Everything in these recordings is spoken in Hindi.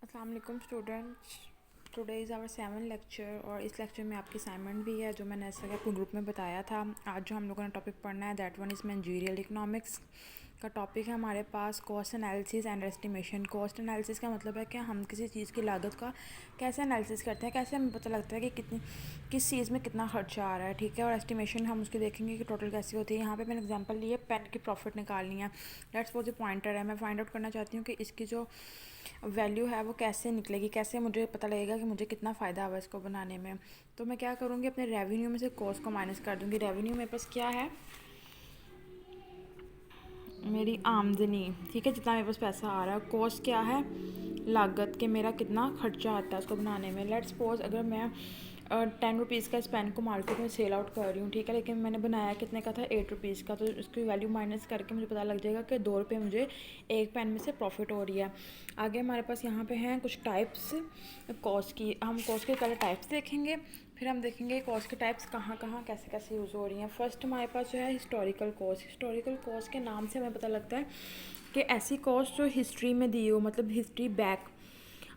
अस्सलाम वालेकुम students. Today is our 7 lecture और इस लेक्चर में आपकी असाइनमेंट भी है जो मैंने ऐसे आपको ग्रुप में बताया था। आज जो हम लोगों ने टॉपिक पढ़ना है that one is managerial economics का टॉपिक है हमारे पास cost analysis and estimation. Cost analysis का मतलब है कि हम किसी चीज़ की लागत का कैसे एनालिसिस करते हैं, कैसे हमें पता लगता है कि कितनी किस चीज़ में कितना खर्चा आ रहा है, ठीक है। और एस्टिमेशन हम उसकी देखेंगे कि टोटल कैसी होती है। यहाँ पे मैंने एग्जांपल लिए पेन की प्रॉफिट निकालनी है। लेट्स सपोज ये पॉइंटर है, मैं फाइंड आउट करना चाहती हूँ कि इसकी जो वैल्यू है वो कैसे निकलेगी, कैसे मुझे पता लगेगा कि मुझे कितना फ़ायदा हुआ इसको बनाने में। तो मैं क्या करूँगी, अपने रेवेन्यू में से कॉस्ट को माइनस कर दूँगी। रेवेन्यू मेरे पास क्या है, मेरी आमदनी, ठीक है, जितना मेरे पास पैसा आ रहा है। कॉस्ट क्या है, लागत के मेरा कितना खर्चा आता है उसको बनाने में। लेट्स सपोज अगर मैं 10 रुपीज़ का इस पेन को मार्केट में सेल आउट कर रही हूँ, ठीक है, लेकिन मैंने बनाया कितने का था, 8 रुपीज़ का। तो उसकी वैल्यू माइनस करके मुझे पता लग जाएगा कि 2 रुपये मुझे एक पेन में से प्रॉफिट हो रही है। आगे हमारे पास यहाँ पे हैं कुछ टाइप्स कॉस्ट की। हम कॉस्ट के पहले टाइप्स देखेंगे, फिर हम देखेंगे कॉस्ट के टाइप्स कहाँ कहाँ कैसे कैसे यूज़ हो रही हैं। फर्स्ट हमारे पास जो है हिस्टोरिकल कॉस्ट। हिस्टोरिकल कॉस्ट के नाम से हमें पता लगता है कि ऐसी कॉस्ट जो हिस्ट्री में दी हो, मतलब हिस्ट्री बैक।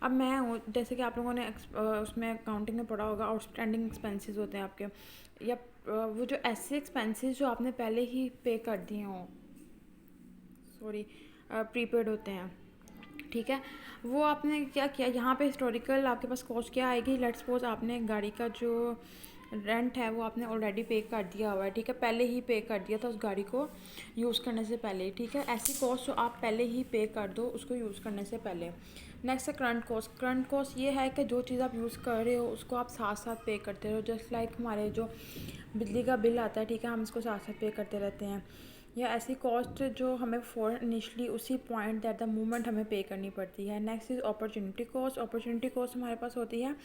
अब मैं हूँ, जैसे कि आप लोगों ने उसमें अकाउंटिंग में पढ़ा होगा, आउटस्टैंडिंग एक्सपेंसेस होते हैं आपके, या वो जो ऐसे एक्सपेंसेस जो आपने पहले ही पे कर दिए हों, सॉरी, प्रीपेड होते हैं, ठीक है। वो आपने क्या किया, यहाँ पे हिस्टोरिकल आपके पास कॉस्ट क्या आएगी। लेट्स सपोज आपने गाड़ी का जो रेंट है वो आपने ऑलरेडी पे कर दिया हुआ है, ठीक है, पहले ही पे कर दिया था उस गाड़ी को यूज़ करने से पहले, ठीक है। ऐसी कॉस्ट जो आप पहले ही पे कर दो उसको यूज़ करने से पहले। नेक्स्ट है करंट कॉस्ट। करंट कॉस्ट ये है कि जो चीज़ आप यूज़ कर रहे हो उसको आप साथ साथ पे करते रहो। जस्ट लाइक हमारे जो बिजली का बिल आता है, ठीक है, हम इसको साथ साथ पे करते रहते हैं। या ऐसी कॉस्ट जो हमें फॉर इनिशली उसी पॉइंट दैट द मोमेंट हमें पे करनी पड़ती है। Next is opportunity cost. Opportunity cost हमारे पास होती है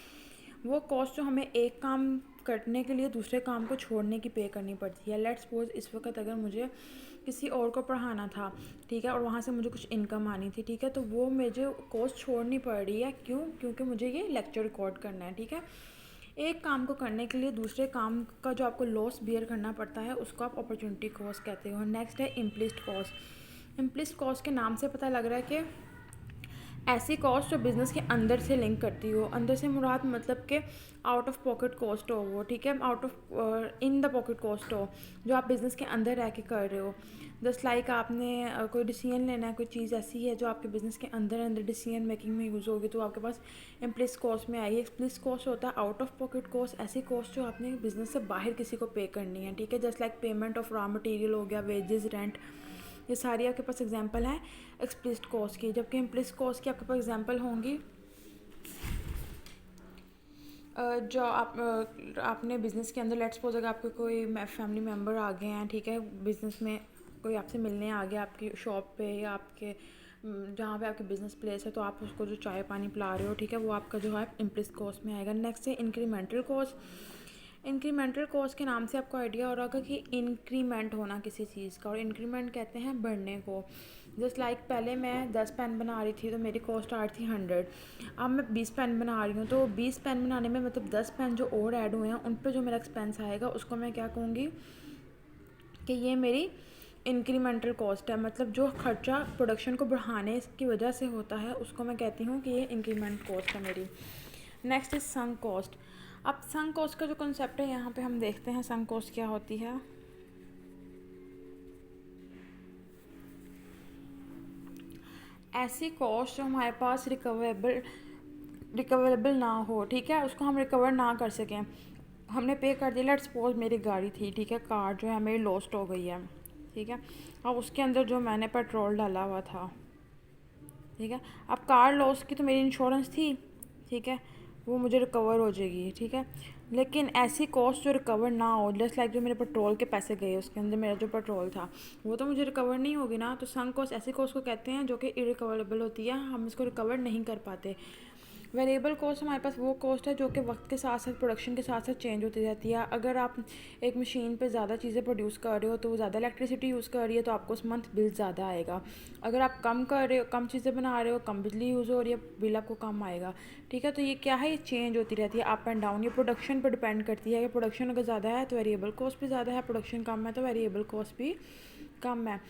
वो कॉस्ट जो हमें एक काम करने के लिए दूसरे काम को छोड़ने की पे करनी पड़ती है। लेट्स सपोज इस वक्त अगर मुझे किसी और को पढ़ाना था, ठीक है, और वहाँ से मुझे कुछ इनकम आनी थी, ठीक है, तो वो मुझे कॉस्ट छोड़नी पड़ रही है। क्यों? क्योंकि मुझे ये लेक्चर रिकॉर्ड करना है, ठीक है। एक काम को करने के लिए दूसरे काम का जो आपको लॉस बियर करना पड़ता है उसको आप अपॉर्चुनिटी कॉस्ट कहते हो। नेक्स्ट है इम्प्लिसिट कॉस्ट। इम्प्लिसिट कॉस्ट के नाम से पता लग रहा है कि ऐसी कॉस्ट जो बिज़नेस के अंदर से लिंक करती हो। अंदर से मुराद मतलब कि आउट ऑफ पॉकेट कॉस्ट हो वो, ठीक है, out of in the pocket cost हो जो आप बिज़नेस के अंदर रह के कर रहे हो। जस्ट लाइक आपने कोई डिसीजन लेना है, कोई चीज़ ऐसी है जो आपके बिज़नेस के अंदर अंदर डिसीजन मेकिंग में यूज़ होगी, तो आपके पास इम्प्लिसिट कॉस्ट में आई। एक्सप्लिसिट कॉस्ट होता है आउट ऑफ पॉकेट कॉस्ट, ऐसी कॉस्ट जो आपने बिज़नेस से बाहर किसी को पे करनी है, ठीक है, just like payment of raw material हो गया, वेजेस, रेंट, ये सारी आपके पास एग्जांपल हैं एक्सप्लिसिट कॉस्ट की। जबकि इम्प्लिसिट कॉस्ट की आपके पास एग्जांपल होंगी जो आपने बिज़नेस के अंदर, लेट्स सपोज अगर आपके कोई फैमिली मेम्बर आ गए हैं, ठीक है, बिज़नेस में कोई आपसे मिलने आ गया आपकी शॉप पे या आपके जहाँ पे आपकी बिज़नेस प्लेस है, तो आप उसको जो चाय पानी पिला रहे हो, ठीक है, वो आपका जो है इम्प्लिसिट कॉस्ट में आएगा। नेक्स्ट है इंक्रीमेंटल कॉस्ट। इंक्रीमेंटल कॉस्ट के नाम से आपको आइडिया हो रहा होगा कि इंक्रीमेंट होना किसी चीज़ का, और इंक्रीमेंट कहते हैं बढ़ने को। जस्ट लाइक पहले मैं 10 पेन बना रही थी तो मेरी कॉस्ट आ रही थी 100, अब मैं 20 पेन बना रही हूँ तो 20 पेन बनाने में मतलब 10 पेन जो और ऐड हुए हैं उन पर जो मेरा एक्सपेंस आएगा उसको मैं क्या कहूँगी कि ये मेरी इंक्रीमेंटल कॉस्ट है। मतलब जो खर्चा प्रोडक्शन को बढ़ाने की वजह से होता है उसको मैं कहती हूँ कि ये इंक्रीमेंट कॉस्ट है मेरी। Next is sunk cost. अब संक कॉस्ट का जो कॉन्सेप्ट है यहाँ पे हम देखते हैं संक कॉस्ट क्या होती है। ऐसी कॉस्ट जो हमारे पास रिकवरेबल ना हो, ठीक है, उसको हम रिकवर ना कर सकें, हमने पे कर दिया। लेट्स सपोज मेरी गाड़ी थी, ठीक है, कार जो है मेरी लॉस्ट हो गई है, ठीक है, अब उसके अंदर जो मैंने पेट्रोल डाला हुआ था, ठीक है, अब कार लॉस की तो मेरी इंश्योरेंस थी, ठीक है, वो मुझे रिकवर हो जाएगी, ठीक है। लेकिन ऐसी कॉस्ट जो रिकवर ना हो, जस्ट लाइक जो मेरे पेट्रोल के पैसे गए उसके अंदर मेरा जो पेट्रोल था वो तो मुझे रिकवर नहीं होगी ना। तो संक कॉस्ट ऐसी कॉस्ट को कहते हैं जो कि इरिकवरेबल होती है, हम इसको रिकवर नहीं कर पाते। वेरिएबल कॉस्ट हमारे पास वो कॉस्ट है जो कि वक्त के साथ साथ प्रोडक्शन के साथ साथ चेंज होती रहती है। अगर आप एक मशीन पे ज़्यादा चीज़ें प्रोड्यूस कर रहे हो तो वो ज़्यादा इलेक्ट्रिसिटी यूज़ कर रही है तो आपको उस मंथ बिल ज़्यादा आएगा। अगर आप कम कर रहे हो, कम चीज़ें बना रहे हो, कम बिजली यूज़ हो रही है, बिल आपको कम आएगा, ठीक है। तो ये क्या है, ये चेंज होती रहती है, अप एंड डाउन। ये प्रोडक्शन पर डिपेंड करती है कि प्रोडक्शन अगर ज़्यादा है तो वेरिएबल कॉस्ट भी ज़्यादा है, प्रोडक्शन कम है तो वेरिएबल कॉस्ट भी कम है।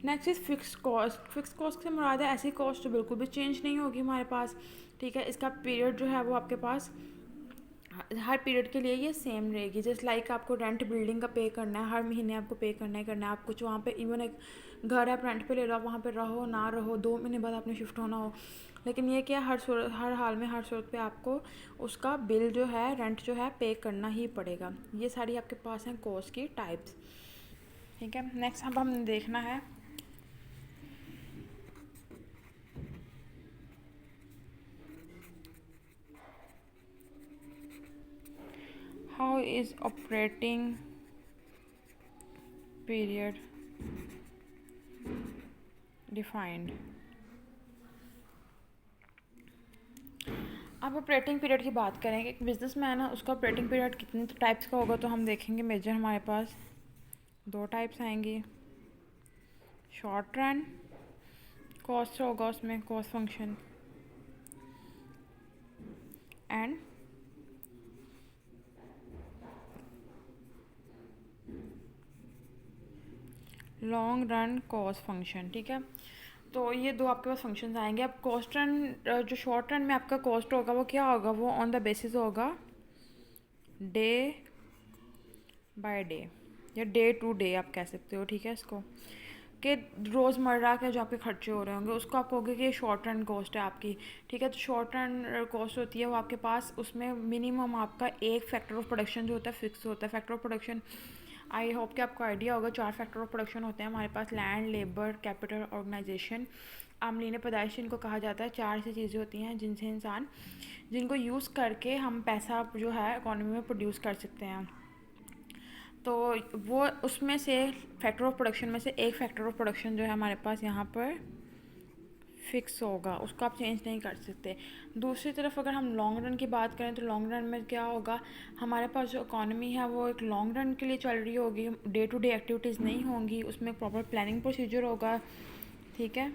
Next is fix cost. Fix cost से मुराद है ऐसी कॉस्ट जो बिल्कुल भी चेंज नहीं होगी हमारे पास, ठीक है। इसका पीरियड जो है वो आपके पास हर पीरियड के लिए ये सेम रहेगी। जस्ट लाइक आपको रेंट बिल्डिंग का पे करना है, हर महीने आपको पे करना है। आप कुछ वहाँ पे इवन एक घर आप रेंट पे ले रहे हो, वहाँ पे रहो ना रहो, 2 महीने बाद आपने शिफ्ट होना हो, लेकिन ये क्या हर हाल में हर सूरत पे आपको उसका बिल जो है, रेंट जो है, पे करना ही पड़ेगा। ये सारी आपके पास हैं कॉस्ट की टाइप्स। ठीक है। नेक्स्ट अब हमने देखना है how is operating period defined. अब ऑपरेटिंग पीरियड की बात करें, एक बिजनेसमैन है, उसका ऑपरेटिंग पीरियड कितने टाइप्स का होगा, तो हम देखेंगे मेजर हमारे पास 2 टाइप्स आएंगी। शॉर्ट रन कॉस्ट होगा उसमें, cost function, and long run cost function. ठीक है। तो ये 2 आपके पास फंक्शंस आएंगे। अब कॉस्ट रन, जो शॉर्ट रन में आपका कॉस्ट होगा वो क्या होगा, वो ऑन द बेसिस होगा डे बाय डे या डे टू डे आप कह सकते हो। ठीक है। इसको कि रोज़मर्रा के जो आपके खर्चे हो रहे होंगे उसको आप कहोगे कि ये शॉर्ट रन कॉस्ट है आपकी। ठीक है। तो शॉर्ट रन कॉस्ट होती है वो आपके पास, उसमें मिनिमम आपका एक फैक्टर ऑफ प्रोडक्शन जो होता है फिक्स होता है। Factor of production I hope कि आपको आइडिया होगा, 4 फैक्टर ऑफ प्रोडक्शन होते हैं हमारे पास, लैंड, लेबर, कैपिटल, ऑर्गेनाइजेशन, आमलीन पैदाइश इनको कहा जाता है। 4 ऐसी चीज़ें होती हैं जिनको यूज़ करके हम पैसा जो है इकोनॉमी में प्रोड्यूस कर सकते हैं। तो वो उसमें से फैक्टर ऑफ प्रोडक्शन में से एक फैक्टर ऑफ प्रोडक्शन जो है हमारे पास यहाँ पर फिक्स होगा, उसको आप चेंज नहीं कर सकते। दूसरी तरफ अगर हम लॉन्ग रन की बात करें तो लॉन्ग रन में क्या होगा, हमारे पास जो इकॉनमी है वो एक लॉन्ग रन के लिए चल रही होगी, डे टू डे एक्टिविटीज़ नहीं होंगी, उसमें प्रॉपर प्लानिंग प्रोसीजर होगा। ठीक है।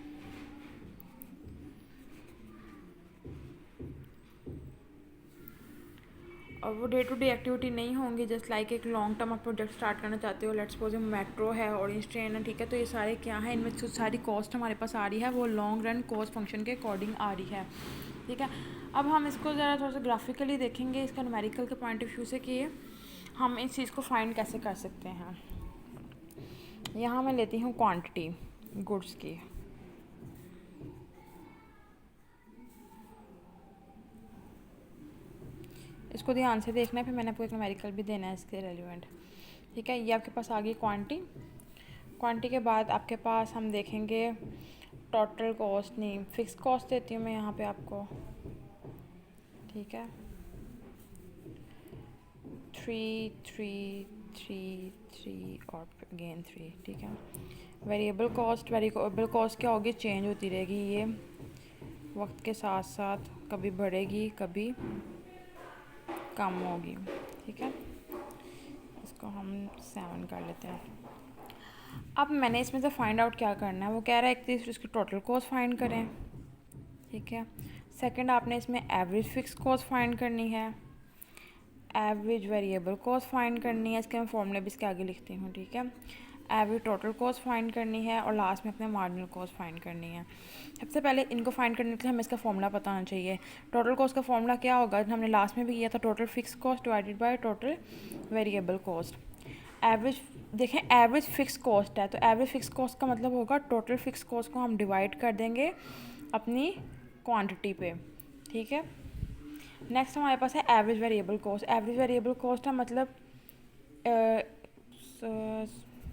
और वो डे टू डे एक्टिविटी नहीं होंगी, जस्ट लाइक एक लॉन्ग टर्म आप प्रोजेक्ट स्टार्ट करना चाहते हो, लेट्स सपोज मेट्रो है, ऑरेंज ट्रेन है। ठीक है। तो ये सारे क्या है, इनमें जो सारी कॉस्ट हमारे पास आ रही है वो लॉन्ग रन कॉस्ट फंक्शन के अकॉर्डिंग आ रही है। ठीक है। अब हम इसको ज़रा थोड़ा सा ग्राफिकली देखेंगे, इसका न्यूमेरिकल के पॉइंट ऑफ व्यू से कि हम इस चीज़ को फाइंड कैसे कर सकते हैं। यहाँ मैं लेती हूँ क्वांटिटी गुड्स की। इसको ध्यान से देखना है, फिर मैंने आपको एक न्यूमेरिकल भी देना है इसके रेलिवेंट। ठीक है। ये आपके पास आ गई क्वांटिटी के बाद आपके पास हम देखेंगे टोटल कॉस्ट, नहीं फिक्स कॉस्ट देती हूँ मैं यहाँ पे आपको। ठीक है। 3 3 3 3 और अगेन 3। ठीक है। वेरिएबल कॉस्ट क्या होगी, चेंज होती रहेगी, ये वक्त के साथ साथ कभी बढ़ेगी कभी कम होगी। ठीक है। इसको हम 7 कर लेते हैं। अब मैंने इसमें से फाइंड आउट क्या करना है, वो कह रहा है एक तो इसकी टोटल कॉस्ट फाइंड करें। ठीक है। सेकंड आपने इसमें एवरेज फिक्स कॉस्ट फाइंड करनी है, एवरेज वेरिएबल कॉस्ट फाइंड करनी है, इसके मैं फॉर्मूले भी इसके आगे लिखती हूँ। ठीक है। एवरेज टोटल कॉस्ट फाइंड करनी है और लास्ट में अपने मार्जिनल कॉस्ट फाइंड करनी है। सबसे पहले इनको फाइंड करने के लिए हमें इसका फॉर्मूला पता होना चाहिए। टोटल कॉस्ट का फॉर्मूला क्या होगा, हमने लास्ट में भी किया था, total fix cost divided by total variable cost. Average देखें, एवरेज फिक्स कॉस्ट है, तो एवरेज फिक्स कॉस्ट का मतलब होगा टोटल फिक्स कॉस्ट को हम डिवाइड कर देंगे अपनी क्वांटिटी पे। ठीक है। नेक्स्ट हमारे पास है average variable cost. Average variable cost का मतलब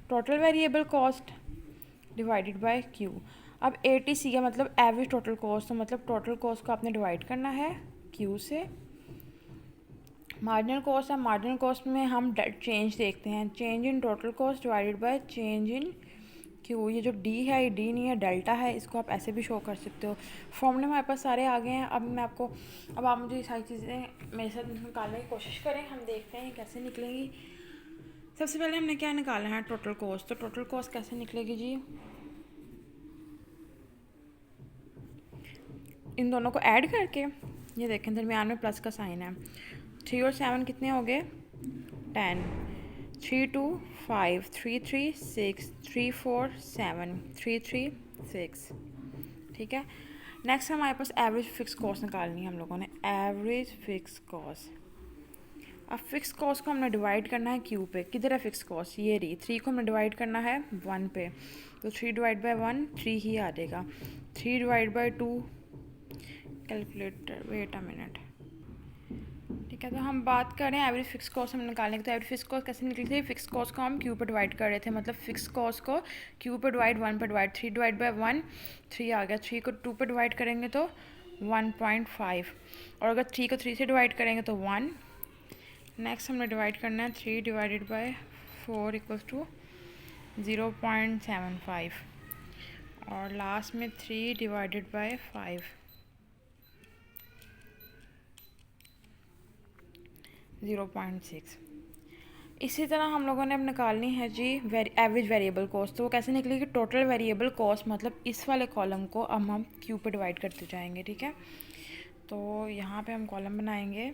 total variable cost divided by Q. अब ATC का मतलब एवरेज टोटल कॉस्ट, तो मतलब टोटल कॉस्ट को आपने डिवाइड करना है क्यू से। मार्जिनल कॉस्ट है, मार्जिनल कॉस्ट में हम चेंज देखते हैं, change in total cost divided by change in Q. ये जो डी है ये डी नहीं है, डेल्टा है, इसको आप ऐसे भी शो कर सकते हो। फॉर्मूले हमारे पास सारे आ गए हैं। अब आप मुझे ये सारी चीज़ें मेरे साथ निकालने की कोशिश करें, हम देखते हैं कैसे निकलेंगी। सबसे पहले हमने क्या निकालना है, टोटल कॉस्ट। तो टोटल कॉस्ट कैसे निकलेगी जी, इन दोनों को ऐड करके, ये देखें दरमियान में प्लस का साइन है। 3 और 7 कितने हो गए, 10। 3 2 5 3 3 6 3 4 7 3 3 6। ठीक है। नेक्स्ट हमारे पास एवरेज फिक्स कॉस्ट निकालनी है हम लोगों ने, एवरेज फिक्स कॉस्ट। अब फिक्स कॉस्ट को हमने डिवाइड करना है क्यू पे। किधर है फिक्स कॉस्ट, ये रही। 3 को हमें डिवाइड करना है 1 पे, तो 3 डिवाइड बाई 1 3 ही आ जाएगा। 3 divide by 2, calculator wait a minute, ठीक है। तो हम बात करें एवरेज फिक्स कॉस्ट हम निकालने की, तो एवरेज फिक्स कॉस्ट कैसे निकली थी, फिक्स कॉस्ट को हम क्यू पे डिवाइड कर रहे थे, मतलब फिक्स कॉस्ट को क्यू पे डिवाइड 1 पे डिवाइड, 3 डिवाइड बाई 1 3 आ गया। 3 को 2 पे डिवाइड करेंगे तो 1.5, और अगर 3 को 3 से डिवाइड करेंगे तो 1। नेक्स्ट हमने डिवाइड करना है 3 डिवाइडेड बाई 4 इक्वल्स टू 0.75, और लास्ट में 3 डिवाइडेड बाई 5 0.6। इसी तरह हम लोगों ने अब निकालनी है जी एवरेज वेरिएबल कॉस्ट। तो वो कैसे निकलेगी, टोटल वेरिएबल कॉस्ट, मतलब इस वाले कॉलम को अब हम क्यू पे डिवाइड करते जाएंगे, ठीक है। तो यहाँ पे हम कॉलम बनाएंगे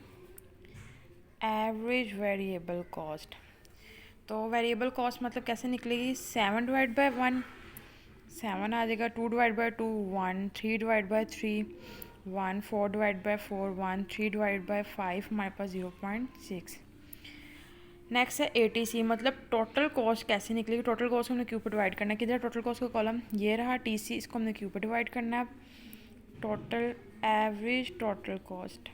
एवरेज वेरिएबल कॉस्ट। तो वेरिएबल कॉस्ट मतलब कैसे निकलेगी, 7 डिवाइड बाई 1 7 आ जाएगा, 2 divide by 2 1, 3 divide by 3 1, 4 divide by 4 1, 3 divide by 5 हमारे पास 0.6। नेक्स्ट है ATC, मतलब टोटल कॉस्ट कैसे निकलेगी। टोटल कॉस्ट हमने क्यू पे डिवाइड करना है। किधर टोटल कॉस्ट का कॉलम, ये रहा। TC इसको हमने क्यू पे डिवाइड करना है। टोटल एवरेज टोटल कॉस्ट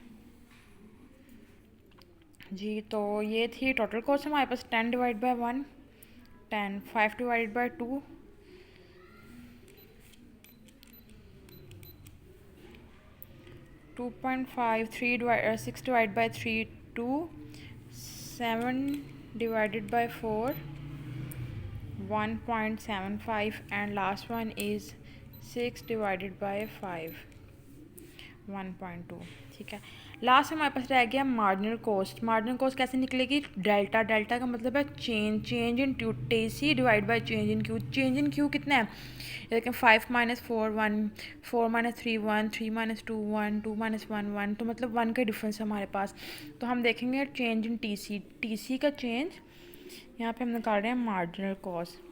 जी, तो ये थी टोटल कॉस्ट हमारे पास। 10 divide by 1 10, 5 divide by 2 2.5, 6 divide by 3 2, 7 divided by 4 1.75, and last one is 6 divided by 5 1.2, ठीक है। लास्ट हमारे पास रह गया मार्जिनल कॉस्ट। मार्जिनल कॉस्ट कैसे निकलेगी, डेल्टा। डेल्टा का मतलब है change in TC divide by change in Q. Change in Q कितना है, ये देखें 5 माइनस 4 1, 4 माइनस 3 1, 3 माइनस 2 1, 2 माइनस 1 1, तो मतलब 1 का डिफरेंस है हमारे पास। तो हम देखेंगे चेंज इन TC का चेंज, यहाँ पे हम निकाल रहे हैं मार्जिनल कॉस्ट।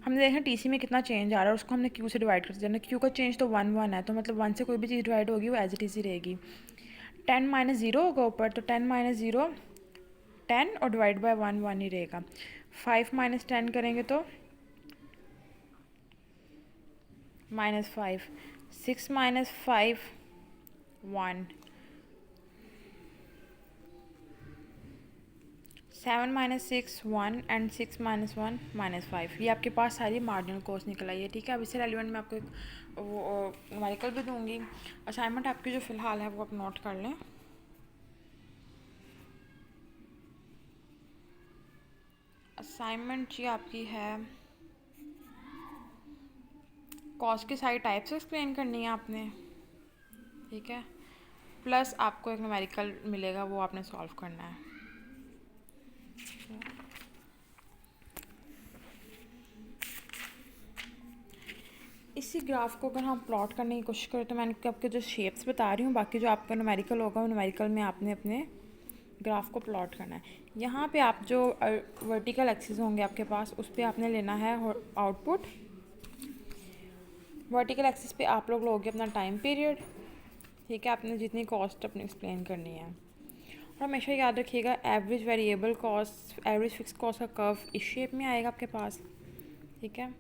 हमने देखा TC में कितना चेंज आ रहा है, उसको हमने क्यू से डिवाइड करते जाना। क्यू का चेंज तो 1 1 है, तो मतलब 1 से कोई भी चीज़ डिवाइड होगी वो एज इट इज़ ही रहेगी। 10 माइनस 0 होगा ऊपर, तो 10 माइनस 0 10, और डिवाइड बाय 1 1 ही रहेगा। 5 माइनस 10 करेंगे तो -5, 6 माइनस 5 1, 7 माइनस 6 1, एंड 6 माइनस 1 -5। ये आपके पास सारी मार्जिनल कॉस्ट निकल आई है, ठीक है। अब इससे रेलिवेंट मैं आपको एक वो न्यूमेरिकल भी दूंगी। असाइनमेंट आपकी जो फ़िलहाल है वो आप नोट कर लें। असाइनमेंट जी आपकी है, कॉस्ट की सारी टाइप्स एक्सप्लेन करनी है आपने, ठीक है। प्लस आपको एक न्यूमेरिकल मिलेगा, वो आपने सॉल्व करना है। इसी ग्राफ को अगर हम प्लॉट करने की कोशिश करें, तो मैंने आपके जो शेप्स बता रही हूँ, बाकी जो आपका न्यूमेरिकल होगा वो न्यूमेरिकल में आपने अपने ग्राफ को प्लॉट करना है। यहाँ पे आप जो वर्टिकल एक्सिस होंगे आपके पास, उस पर आपने लेना है आउटपुट। वर्टिकल एक्सिस पे आप लोग लोगे अपना टाइम पीरियड, ठीक है। आपने जितनी कॉस्ट अपनी एक्सप्लेन करनी है, और हमेशा याद रखिएगा average variable cost, average fix cost का कर्व इस शेप में आएगा आपके पास, ठीक है।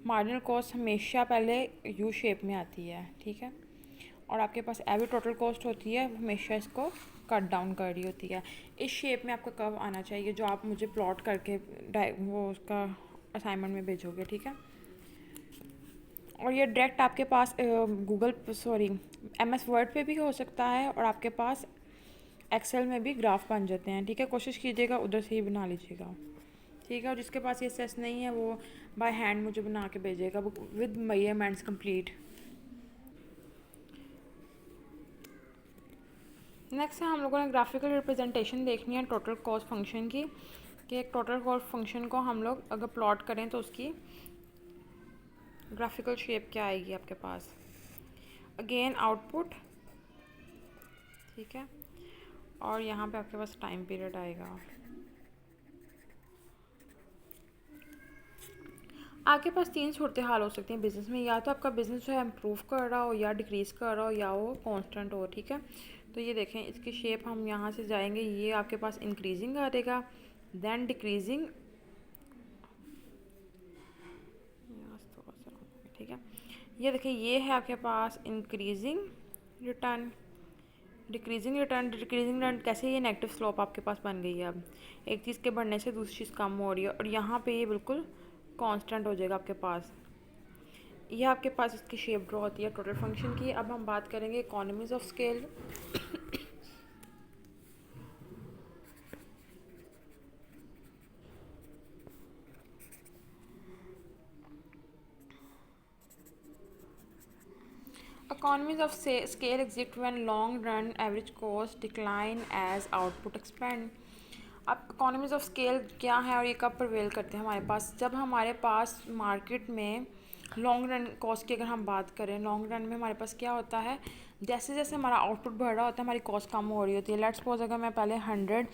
मार्जिनल कॉस्ट हमेशा पहले यू शेप में आती है, ठीक है। और आपके पास एवरेज टोटल कॉस्ट होती है, हमेशा इसको कट डाउन कर रही होती है। इस शेप में आपका कर्व आना चाहिए, जो आप मुझे प्लॉट करके वो उसका असाइनमेंट में भेजोगे, ठीक है। और ये डायरेक्ट आपके पास MS वर्ड पे भी हो सकता है, और आपके पास एक्सेल में भी ग्राफ बन जाते हैं, ठीक है। कोशिश कीजिएगा उधर से ही बना लीजिएगा, ठीक है। और जिसके पास ये सेस नहीं है वो बाय हैंड मुझे बना के भेजिएगा विद मेजरमेंट्स कंप्लीट। नेक्स्ट है हम लोगों ने ग्राफिकल रिप्रेजेंटेशन देखनी है टोटल कॉस्ट फंक्शन की, कि एक टोटल कॉस्ट फंक्शन को हम लोग अगर प्लॉट करें तो उसकी ग्राफिकल शेप क्या आएगी आपके पास। अगेन आउटपुट, ठीक है, और यहाँ पे आपके पास टाइम पीरियड आएगा। आपके पास तीन सूरत हाल हो सकती हैं बिज़नेस में, या तो आपका बिज़नेस जो है इम्प्रूव कर रहा हो, या डिक्रीज़ कर रहा हो, या वो कांस्टेंट हो। ठीक है, तो ये देखें इसकी शेप, हम यहाँ से जाएंगे, ये आपके पास इंक्रीजिंग आ जाएगा, देन डिक्रीजिंग, ठीक है। ये देखिए ये है आपके पास increasing return, decreasing return, decreasing return कैसे, ये नेगेटिव स्लोप आपके पास बन गई है। अब एक चीज़ के बढ़ने से दूसरी चीज़ कम हो रही है, और यहाँ पे ये बिल्कुल कांस्टेंट हो जाएगा आपके पास। ये आपके पास इसकी शेप ड्रॉ होती है टोटल फंक्शन की। अब हम बात करेंगे economies of scale. Economies of scale exist when long run average cost decline as output expand। अब इकोनॉमीज ऑफ स्केल क्या है और ये कब प्रवेल करते हैं हमारे पास, जब हमारे पास मार्केट में लॉन्ग रन कॉस्ट की अगर हम बात करें, लॉन्ग रन में हमारे पास क्या होता है, जैसे जैसे हमारा आउटपुट बढ़ रहा होता है हमारी कॉस्ट कम हो रही होती है। लेट्स सपोज अगर मैं पहले 100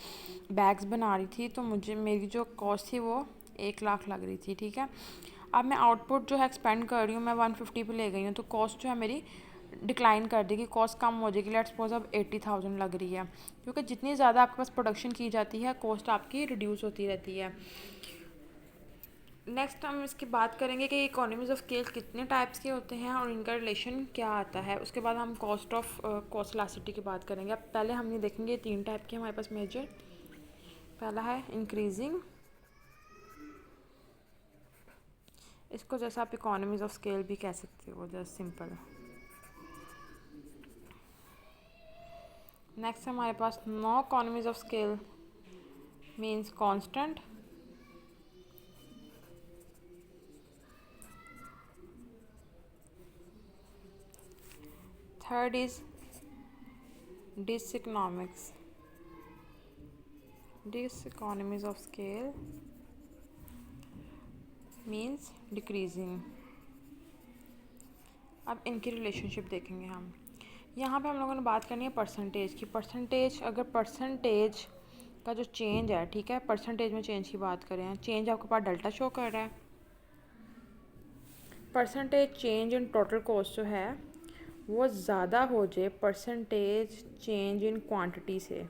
बैग्स बना रही थी तो मुझे मेरी जो कॉस्ट थी वो 1 लाख लग रही थी। ठीक है, अब मैं आउटपुट जो है एक्सपेंड कर रही हूँ, मैं 150 पे ले गई हूँ, तो कॉस्ट जो है मेरी डिक्लाइन कर देगी, कॉस्ट कम हो जाएगी। लेट्स सपोज अब 80,000 लग रही है, क्योंकि जितनी ज़्यादा आपके पास प्रोडक्शन की जाती है कॉस्ट आपकी रिड्यूस होती रहती है। नेक्स्ट हम इसकी बात करेंगे कि इकोनॉमीज ऑफ स्केल कितने टाइप्स के होते हैं और इनका रिलेशन क्या आता है। उसके बाद हम कॉस्ट ऑफ कॉस्ट इलास्टिसिटी की बात करेंगे। अब पहले हम ये देखेंगे 3 टाइप के हमारे पास मेजर। पहला है इंक्रीजिंग, इसको जैसे आप इकोनॉमीज ऑफ स्केल भी कह सकते हो, जस्ट सिंपल। नेक्स्ट हमारे पास no economies of scale means constant. Third is diseconomics, diseconomies of scale means decreasing. अब इनकी रिलेशनशिप देखेंगे हम। यहाँ पे हम लोगों ने बात करनी है परसेंटेज की। परसेंटेज, अगर परसेंटेज का जो चेंज है, ठीक है, परसेंटेज में चेंज की बात करें, चेंज आपके पास डेल्टा शो कर रहा है। Percentage change in total cost जो है वो ज़्यादा हो जाए परसेंटेज चेंज इन क्वांटिटी से,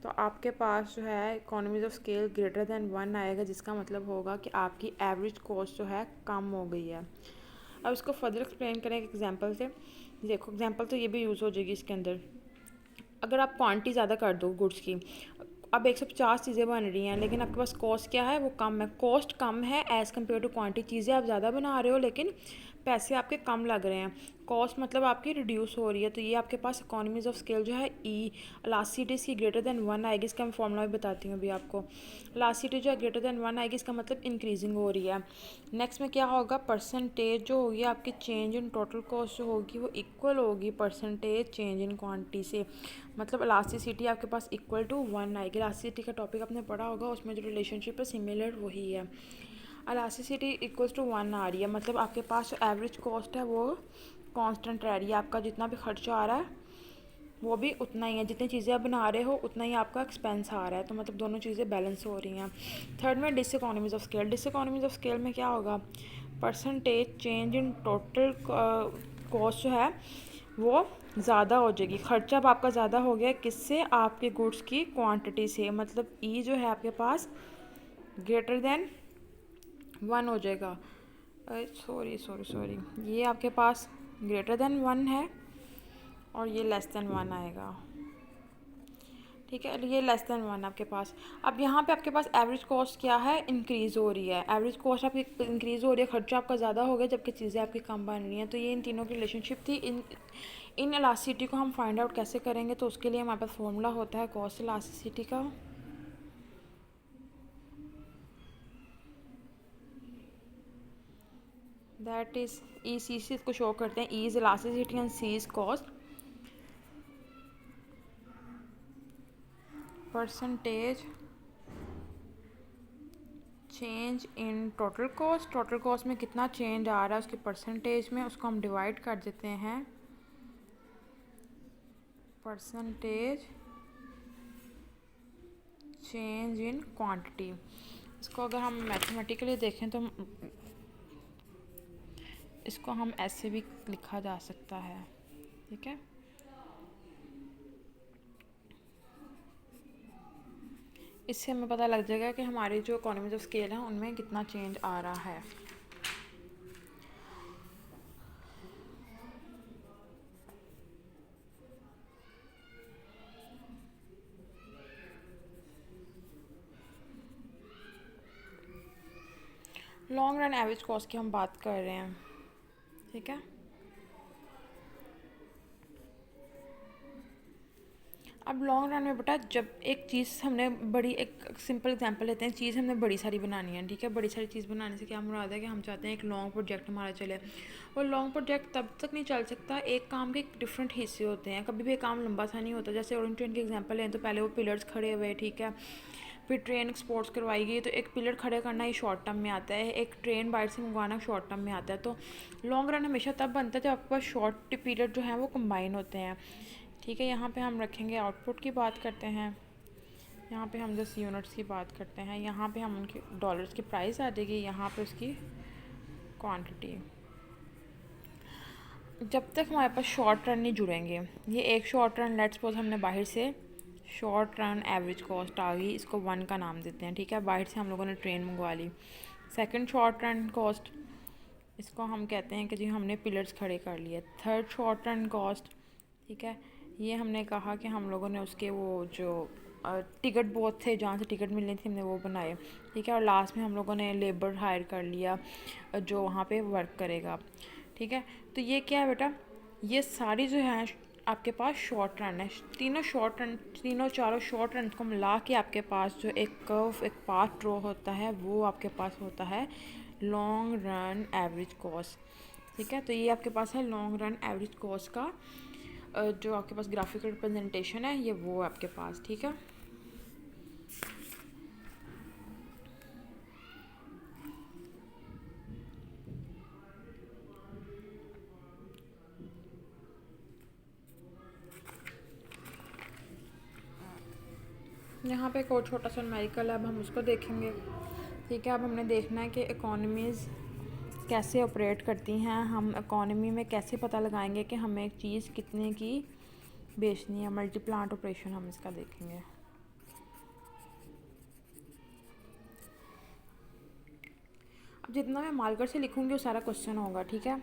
तो आपके पास जो है economies of scale greater than 1 आएगा, जिसका मतलब होगा कि आपकी एवरेज कॉस्ट जो है कम हो गई है। अब इसको फर्दर एक्सप्लेन करें एक एग्जांपल से। देखो एग्जांपल तो ये भी यूज़ हो जाएगी इसके अंदर। अगर आप क्वांटिटी ज़्यादा कर दो गुड्स की, अब 150 चीज़ें बन रही हैं लेकिन आपके पास कॉस्ट क्या है, वो कम है, कॉस्ट कम है एज़ कम्पेयर टू क्वांटिटी। चीज़ें आप ज़्यादा बना रहे हो लेकिन पैसे आपके कम लग रहे हैं, कॉस्ट मतलब आपकी रिड्यूस हो रही है। तो ये आपके पास इकोनॉमीज ऑफ स्केल जो है ई इलास्टिसिटी इसकी ग्रेटर देन 1 आएगी। इसका मैं फॉर्मूला भी बताती हूँ अभी आपको। इलास्टिसिटी जो है ग्रेटर देन 1 आएगी, इसका मतलब इंक्रीजिंग हो रही है। नेक्स्ट में क्या होगा, परसेंटेज जो होगी आपकी चेंज इन टोटल कॉस्ट जो होगी वो इक्वल होगी परसेंटेज चेंज इन क्वांटिटी से, मतलब इलास्टिसिटी आपके पास इक्वल टू 1 आएगी। इलास्टिसिटी का टॉपिक आपने पढ़ा होगा, उसमें जो रिलेशनशिप है सिमिलर वही है। इलास्टिसिटी इक्वल्स टू 1 आ रही है, मतलब आपके पास जो एवरेज कॉस्ट है वो कांस्टेंट रह रही है। आपका जितना भी खर्चा आ रहा है वो भी उतना ही है, जितनी चीज़ें आप बना रहे हो उतना ही आपका एक्सपेंस आ रहा है, तो मतलब दोनों चीज़ें बैलेंस हो रही हैं। थर्ड में डिसइकोनॉमीज ऑफ स्केल। डिसइकोनॉमीज ऑफ स्केल में क्या होगा, percentage change in total cost जो है वो ज़्यादा हो जाएगी। खर्चा अब आपका ज़्यादा हो गया किससे, आपके गुड्स की क्वांटिटी से, मतलब ई जो है आपके पास ग्रेटर देन 1 हो जाएगा। सॉरी, ये आपके पास ग्रेटर देन 1 है और ये लेस देन 1 आएगा। ठीक है, ये लेस देन 1 आपके पास। अब यहाँ पे आपके पास एवरेज कॉस्ट क्या है, इंक्रीज़ हो रही है। एवरेज कॉस्ट आपकी इंक्रीज़ हो रही है, खर्चा आपका ज़्यादा हो गया जबकि चीज़ें आपकी कम बन रही हैं। तो ये इन तीनों की रिलेशनशिप थी। इन इलास्टिसिटी को हम फाइंड आउट कैसे करेंगे, तो उसके लिए हमारे पास फॉर्मूला होता है कॉस्ट इलास्टिसिटी का। That is E C C इसको शो करते हैं, E is elasticity and C is cost. Percentage change in total cost, total cost में कितना चेंज आ रहा है उसके परसेंटेज में, उसको हम डिवाइड कर देते हैं परसेंटेज चेंज इन क्वांटिटी। इसको अगर हम मैथमेटिकली देखें तो इसको हम ऐसे भी लिखा जा सकता है, ठीक है। इससे हमें पता लग जाएगा कि हमारी जो इकोनॉमीज ऑफ स्केल है उनमें कितना चेंज आ रहा है। लॉन्ग रन एवरेज कॉस्ट की हम बात कर रहे हैं, ठीक है। अब लॉन्ग रन में बेटा जब एक चीज़ हमने बड़ी, एक सिंपल एग्जांपल लेते हैं, चीज़ हमने बड़ी सारी बनानी है, ठीक है। बड़ी सारी चीज़ बनाने से क्या मुराद है कि हम चाहते हैं एक लॉन्ग प्रोजेक्ट हमारा चले। और लॉन्ग प्रोजेक्ट तब तक नहीं चल सकता, एक काम के डिफरेंट हिस्से होते हैं, कभी भी एक काम लंबा सा नहीं होता। जैसे ओरिएंट ट्रेन की एग्जांपल लें तो पहले वो पिलर्स खड़े हुए, ठीक है, फिर ट्रेन एक्सपोर्ट्स करवाई गई, तो एक पिलर खड़े करना ये शॉर्ट टर्म में आता है, एक ट्रेन बाहर से मंगवाना शॉर्ट टर्म में आता है। तो लॉन्ग रन हमेशा तब बनता है जब आपके पास शॉर्ट पीरियड जो है वो कंबाइन होते हैं, ठीक है। यहाँ पे हम रखेंगे आउटपुट की बात करते हैं, यहाँ पे हम जस्ट यूनिट्स की बात करते हैं, यहाँ पे हम उनकी डॉलर्स की प्राइस आ जाएगी, यहाँ पे उसकी क्वांटिटी। जब तक हमारे पास शॉर्ट रन नहीं जुड़ेंगे, ये एक शॉर्ट रन, लेट्स सपोज हमने बाहर से शॉर्ट रन एवरेज कॉस्ट आ गई, इसको 1 का नाम देते हैं, ठीक है। बाहर से हम लोगों ने ट्रेन मंगवा ली। सेकंड शॉर्ट रन कॉस्ट, इसको हम कहते हैं कि जी हमने पिलर्स खड़े कर लिए। थर्ड शॉर्ट रन कॉस्ट, ठीक है, ये हमने कहा कि हम लोगों ने उसके वो जो टिकट बोर्ड थे जहाँ से टिकट मिलनी थी हमने वो बनाए, ठीक है। और लास्ट में हम लोगों ने लेबर हायर कर लिया जो वहाँ पे वर्क करेगा, ठीक है। तो ये क्या है बेटा, ये सारी जो है आपके पास शॉर्ट रन है। तीनों शॉर्ट रन, तीनों चारों शॉर्ट रन को मिला के आपके पास जो एक कर्व, एक पाथ ड्रॉ होता है, वो आपके पास होता है लॉन्ग रन एवरेज कॉस्ट, ठीक है। तो ये आपके पास है लॉन्ग रन एवरेज कॉस्ट का जो आपके पास ग्राफिकल रिप्रेजेंटेशन है, ये वो आपके पास, ठीक है। यहाँ पे एक और छोटा सा न्यूमेरिकल है, अब हम उसको देखेंगे, ठीक है। अब हमने देखना है कि इकोनॉमीज़ कैसे ऑपरेट करती हैं, हम इकोनॉमी में कैसे पता लगाएंगे कि हमें एक चीज़ कितने की बेचनी है। मल्टीप्लांट ऑपरेशन हम इसका देखेंगे। अब जितना मैं मार्कर से लिखूँगी वो सारा क्वेश्चन होगा, ठीक है।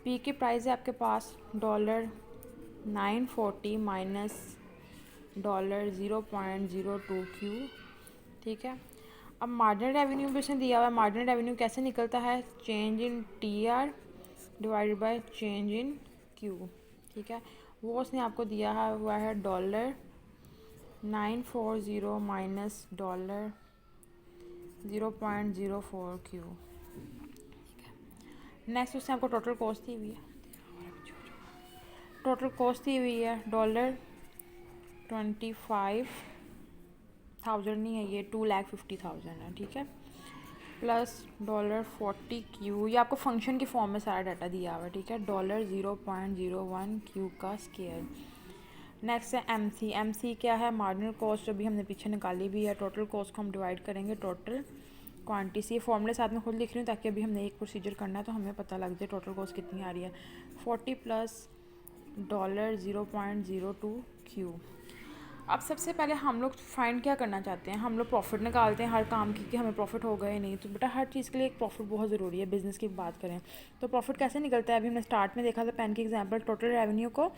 पी की प्राइस है आपके पास $940 माइनस $0.02Q, ठीक है। अब मार्जिनल रेवेन्यू भी उसने दिया हुआ है। मार्जिनल रेवेन्यू कैसे निकलता है, change in TR divided by change in Q, ठीक है। वो उसने आपको दिया हुआ है $940 माइनस $0.04Q, ठीक है। नेक्स्ट उसने आपको टोटल कॉस्ट दी हुई है, टोटल कॉस्ट दी हुई है $25,000 नहीं है, ये 2,50,000 है, ठीक है, प्लस $40Q, ये आपको फंक्शन की फॉर्म में सारा डाटा दिया हुआ है, ठीक है। $0.01Q का स्केयर। नेक्स्ट है MC क्या है, मार्जिनल कॉस्ट जो भी हमने पीछे निकाली भी है। टोटल कॉस्ट को हम डिवाइड करेंगे टोटल क्वांटिटी से। ये फॉर्मूले साथ में खुद लिख रही हूँ ताकि अभी हमने एक प्रोसीजर करना है तो हमें पता लग जाए टोटल कॉस्ट कितनी आ रही है। 40 प्लस $0.02Q। अब सबसे पहले हम लोग फाइंड क्या करना चाहते हैं, हम लोग प्रॉफिट निकालते हैं हर काम की कि हमें प्रॉफिट होगा या नहीं। तो बेटा हर चीज़ के लिए एक प्रॉफिट बहुत ज़रूरी है। बिज़नेस की बात करें तो प्रॉफिट कैसे निकलता है, अभी हमने स्टार्ट में देखा था पेन की एग्जांपल, टोटल रेवेन्यू को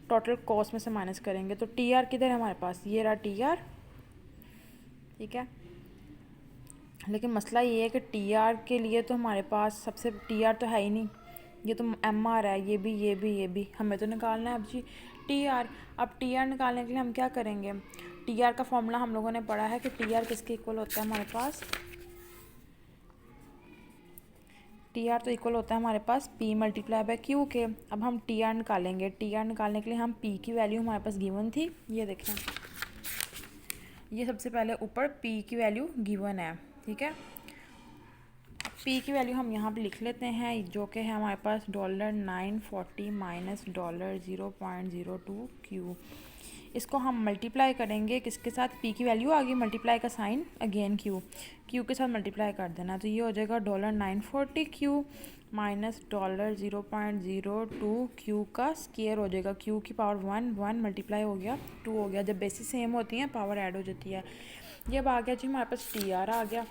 टोटल कॉस्ट में से माइनस करेंगे। तो TR किधर है हमारे पास, ये रहा TR, ठीक है। लेकिन मसला ये है कि TR के लिए तो हमारे पास सबसे TR तो है ही नहीं, ये तो MR है, ये भी हमें तो निकालना है अब जी TR। अब TR निकालने के लिए हम क्या करेंगे, TR का फॉर्मूला हम लोगों ने पढ़ा है कि TR किसके इक्वल होता है हमारे पास, TR तो इक्वल होता है हमारे पास P मल्टीप्लाई बाय Q के। अब हम TR निकालेंगे, TR निकालने के लिए हम P की वैल्यू हमारे पास गिवन थी, ये देखें, ये सबसे पहले ऊपर P की वैल्यू गिवन है, ठीक है। P की वैल्यू हम यहाँ पे लिख लेते हैं जो कि है हमारे पास $940 माइनस $0.02Q। इसको हम मल्टीप्लाई करेंगे किसके साथ, P की वैल्यू आ गई, मल्टीप्लाई का साइन अगेन Q के साथ मल्टीप्लाई कर देना, तो ये हो जाएगा $940Q माइनस डॉलर 0.02 क्यू का स्केयर हो जाएगा। क्यू की पावर 1 मल्टीप्लाई हो गया 2 हो गया। जब बेसिस सेम होती हैं पावर ऐड हो जाती है। ये अब आ गया जी हमारे पास टी आर आ गया।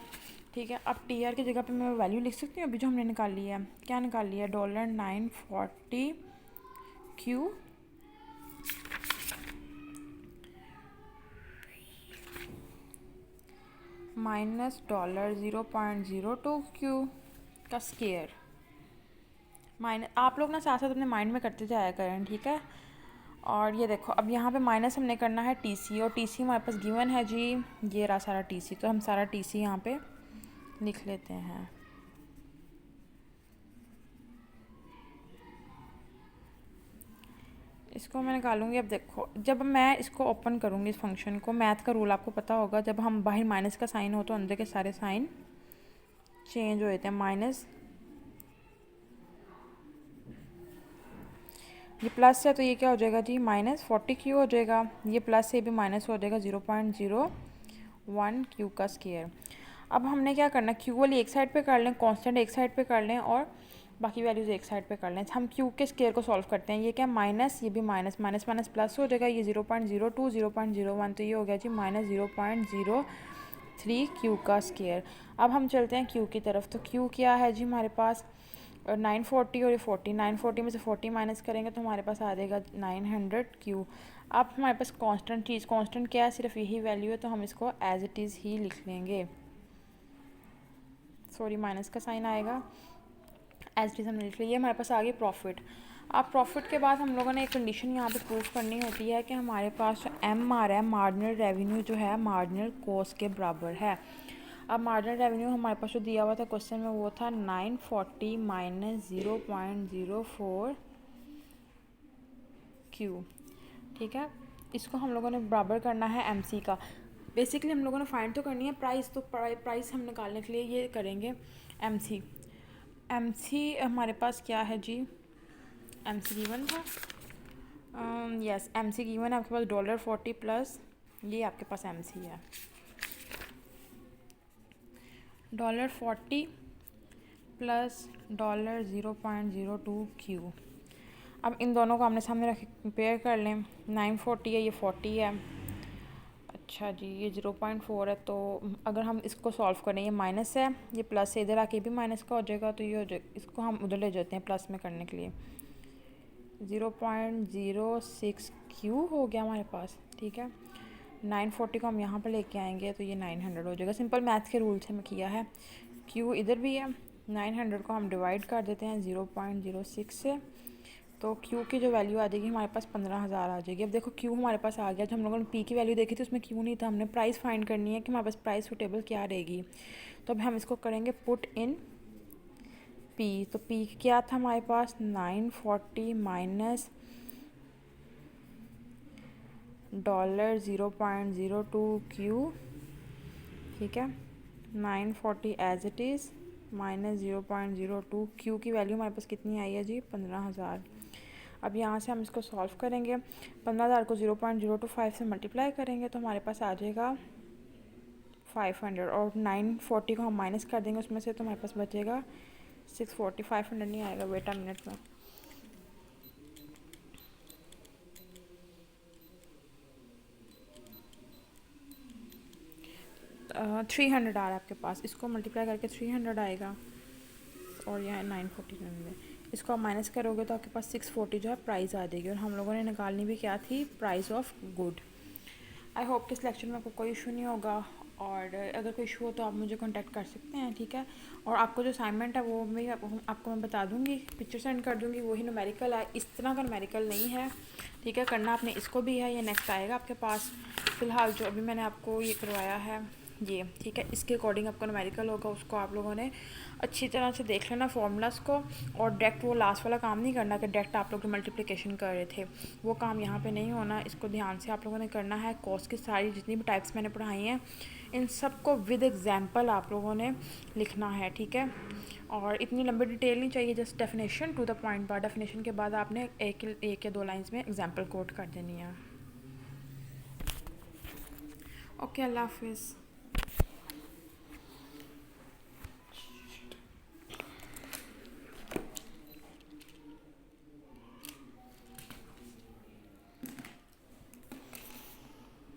ठीक है, अब टी आर की जगह पे मैं वैल्यू लिख सकती हूँ अभी जो हमने निकाल लिया है। क्या निकाल लिया? $940 क्यू माइनस डॉलर 0.02 क्यू का स्केयर माइनस। आप लोग ना साथ साथ अपने माइंड में करते जाया करें, ठीक है। और ये देखो अब यहाँ पे माइनस हमने करना है टीसी, और टीसी हमारे पास गिवन है जी, ये रहा सारा टीसी। तो हम सारा टीसी यहाँ पे लिख लेते हैं। इसको मैं निकालूंगी। अब देखो जब मैं इसको ओपन करूँगी इस फंक्शन को, मैथ का रूल आपको पता होगा, जब हम बाहर माइनस का साइन हो तो अंदर के सारे साइन चेंज हो जाते हैं। माइनस ये प्लस है तो ये क्या हो जाएगा जी? -40 क्यू हो जाएगा। ये प्लस से भी माइनस हो जाएगा 0.01 क्यू का स्केयर। अब हमने क्या करना है, क्यू वाली एक साइड पे कर लें, कांस्टेंट एक साइड पे कर लें और बाकी वैल्यूज़ एक साइड पे कर लें। हम क्यू के स्केयर को सॉल्व करते हैं। ये क्या माइनस, ये भी माइनस, माइनस माइनस प्लस हो जाएगा। ये 0.02 0.01 तो ये हो गया जी -0.03 क्यू का स्केयर। अब हम चलते हैं क्यू की तरफ। तो क्यू क्या है जी हमारे पास 940 और ये 40। 940 में से 40 माइनस करेंगे तो हमारे पास आ जाएगा 900 क्यू। अब हमारे पास कांस्टेंट चीज़, कांस्टेंट क्या है? सिर्फ यही वैल्यू है तो हम इसको एज इट इज़ ही लिख लेंगे। सॉरी माइनस का साइन आएगा, एज इट इज़ हमने लिख लिया। ये हमारे पास आ गई प्रॉफिट। अब प्रॉफिट के बाद हम लोगों ने एक कंडीशन यहाँ पे प्रूव करनी होती है कि हमारे पास जो एम आ रहा है, मार्जिनल रेवेन्यू जो है मार्जिनल कॉस्ट के बराबर है। अब मार्जिनल रेवेन्यू हमारे पास जो दिया हुआ था क्वेश्चन में वो था 940 माइनस 0.04 क्यू। ठीक है, इसको हम लोगों ने बराबर करना है एमसी का। बेसिकली हम लोगों ने फाइंड तो करनी है प्राइस, तो प्राइस हम निकालने के लिए ये करेंगे एमसी। एमसी हमारे पास क्या है जी? एमसी गिवन था, यस एमसी गिवन है आपके पास $40 प्लस ये आपके पास एमसी है $40 प्लस $0.02 क्यू। अब इन दोनों को आमने सामने रख कंपेयर कर लें। 940 है, ये 40 है। अच्छा जी, ये 0.4 है। तो अगर हम इसको सॉल्व करें, ये माइनस है, ये प्लस है, इधर आके भी माइनस का हो जाएगा तो ये हो जाएगा। इसको हम उधर ले जाते हैं प्लस में करने के लिए। 0.06 क्यू हो गया हमारे पास। ठीक है, 940 को हम यहाँ पर लेके आएंगे तो ये 900 हो जाएगा। सिंपल मैथ्स के रूल से मैं किया है। क्यू इधर भी है, 900 को हम डिवाइड कर देते हैं 0.06 से, तो क्यू की जो वैल्यू आ जाएगी हमारे पास 15,000 आ जाएगी। अब देखो क्यू हमारे पास आ गया। जो हम लोगों ने पी की वैल्यू देखी थी उसमें क्यू नहीं था। हमने प्राइस फाइंड करनी है कि हमारे पास प्राइस सुटेबल क्या रहेगी। तो अब हम इसको करेंगे पुट इन पी। तो पी क्या था हमारे पास? 940 माइनस $0.02 क्यू। ठीक है, 940 as it is minus 0.02 Q की वैल्यू हमारे पास कितनी आई है जी? 15,000। अब यहाँ से हम इसको सॉल्व करेंगे। 15,000 को 0.025 से मल्टीप्लाई करेंगे तो हमारे पास आ जाएगा 500, और 940 को हम माइनस कर देंगे उसमें से तो हमारे पास बचेगा 640। 500 नहीं आएगा, वेट अ मिनट में। uh, 300 आ रहा है आपके पास। इसको मल्टीप्लाई करके 300 आएगा और यहाँ 940 में इसको आप माइनस करोगे तो आपके पास 640 जो है प्राइस आ जाएगी। और हम लोगों ने निकालनी भी क्या थी? Price of good. I hope कि इस लेक्चर में आपको कोई इशू नहीं होगा, और अगर कोई इशू हो तो आप मुझे कांटेक्ट कर सकते हैं, ठीक है। और आपको जो असाइनमेंट है वो मैं आपको मैं बता दूंगी, पिक्चर सेंड कर दूंगी। वही न्यूमेरिकल है, इस तरह का न्यूमेरिकल नहीं है, ठीक है। करना आपने इसको भी है, ये नेक्स्ट आएगा आपके पास। फ़िलहाल जो अभी मैंने आपको ये करवाया है ये, ठीक है, इसके अकॉर्डिंग आपका न्यूमेरिकल होगा। उसको आप लोगों ने अच्छी तरह से देख लेना फॉर्मूलाज को, और डायरेक्ट वो लास्ट वाला काम नहीं करना कि डायरेक्ट आप लोग मल्टीप्लिकेशन कर रहे थे, वो काम यहाँ पे नहीं होना। इसको ध्यान से आप लोगों ने करना है। कॉस्ट की सारी जितनी भी टाइप्स मैंने पढ़ाई हैं इन सब को विद एग्जाम्पल आप लोगों ने लिखना है, ठीक है। और इतनी लंबी डिटेल नहीं चाहिए, just definition to the point बार। डेफिनेशन के बाद आपने एक या दो लाइन्स में एग्जाम्पल कोट कर देनी है। ओके, अल्लाह हाफिज़।